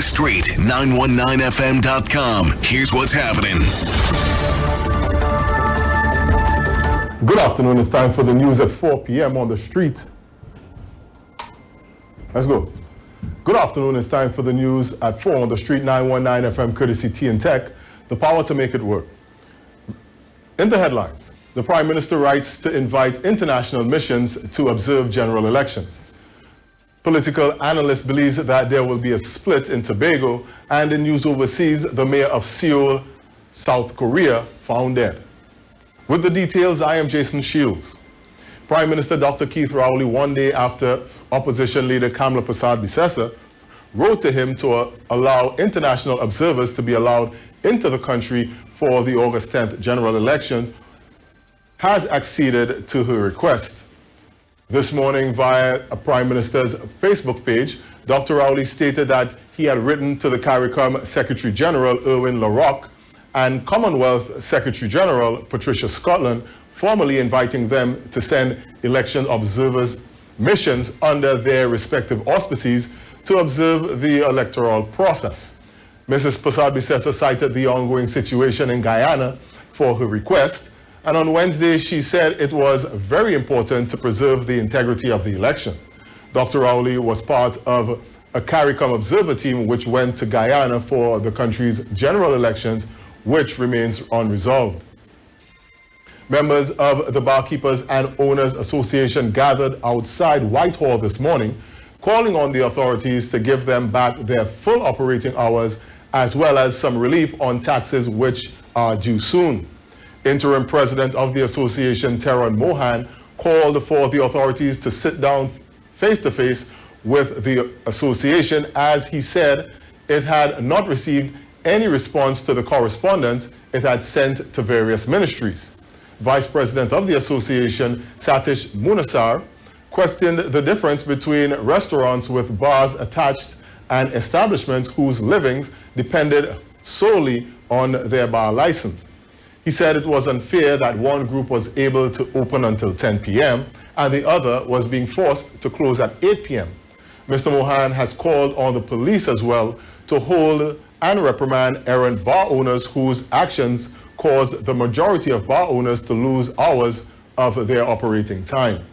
the street, 919fm.com. Here's what's happening. Good afternoon. It's time for the news at 4 p.m. on the street. Let's go. Good afternoon. It's time for the news at 4 on the street, 919 FM, courtesy T&Tech, the power to make it work. In the headlines, the Prime Minister writes to invite international missions to observe general elections. Political analyst believes that there will be a split in Tobago, and in news overseas, the mayor of Seoul, South Korea, found dead. With the details, I am Jason Shields. Prime Minister Dr. Keith Rowley, one day after opposition leader Kamla Persad-Bissessar wrote to him to allow international observers to be allowed into the country for the August 10th general election, has acceded to her request. This morning, via a Prime Minister's Facebook page, Dr. Rowley stated that he had written to the CARICOM Secretary General Erwin LaRocque and Commonwealth Secretary General Patricia Scotland, formally inviting them to send election observers missions under their respective auspices to observe the electoral process. Mrs. Persad-Bissessar cited the ongoing situation in Guyana for her request, and on Wednesday she said it was very important to preserve the integrity of the election. Dr. Rowley was part of a CARICOM observer team which went to Guyana for the country's general elections, which remains unresolved. Members of the Barkeepers and Owners Association gathered outside Whitehall this morning, calling on the authorities to give them back their full operating hours, as well as some relief on taxes which are due soon. Interim President of the association, Teron Mohan, called for the authorities to sit down face-to-face with the association, as he said it had not received any response to the correspondence it had sent to various ministries. Vice President of the association, Satish Munasar, questioned the difference between restaurants with bars attached and establishments whose livings depended solely on their bar license. He said it was unfair that one group was able to open until 10 p.m. and the other was being forced to close at 8 p.m. Mr. Mohan has called on the police as well to hold and reprimand errant bar owners whose actions caused the majority of bar owners to lose hours of their operating time.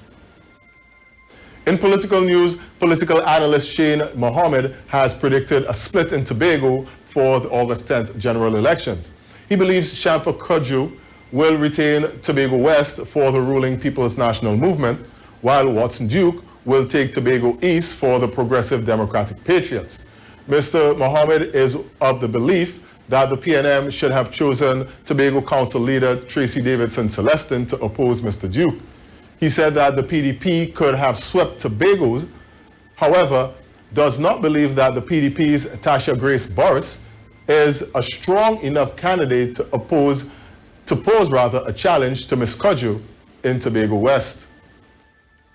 In political news, political analyst Shane Mohammed has predicted a split in Tobago for the August 10th general elections. He believes Shamfa Kudju will retain Tobago West for the ruling People's National Movement, while Watson Duke will take Tobago East for the Progressive Democratic Patriots. Mr. Mohammed is of the belief that the PNM should have chosen Tobago Council leader Tracy Davidson Celestin to oppose Mr. Duke. He said that the PDP could have swept Tobago, however, does not believe that the PDP's Tasha Grace Boris is a strong enough candidate to pose a challenge to Ms. Kudju in Tobago West.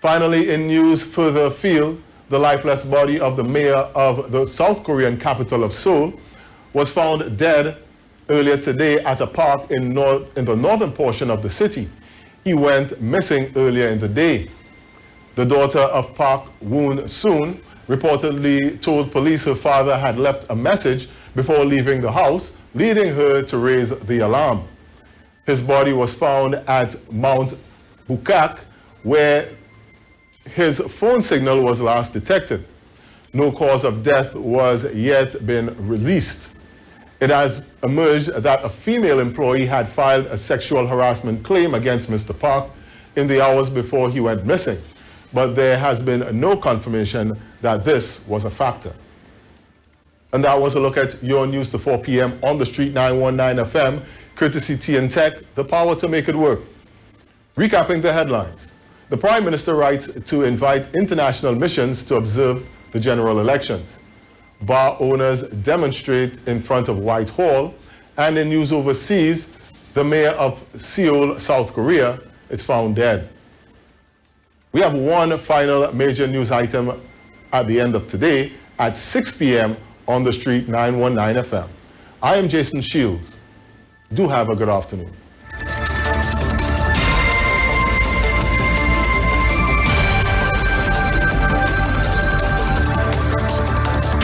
Finally, in news further afield, the lifeless body of the mayor of the South Korean capital of Seoul was found dead earlier today at a park in the northern portion of the city. He went missing earlier in the day. The daughter of Park Woon-soon reportedly told police her father had left a message before leaving the house, leading her to raise the alarm. His body was found at Mount Bukak, where his phone signal was last detected. No cause of death was yet been released. It has emerged that a female employee had filed a sexual harassment claim against Mr. Park in the hours before he went missing, but there has been no confirmation that this was a factor. And that was a look at your news to 4 p.m. on the street, 919 FM, courtesy T&Tech, the power to make it work. Recapping the headlines. The Prime Minister writes to invite international missions to observe the general elections. Bar owners demonstrate in front of Whitehall, and in news overseas, the mayor of Seoul, South Korea, is found dead. We have one final major news item at the end of today at 6 p.m. on the street, 919 FM. I am Jason Shields. Do have a good afternoon.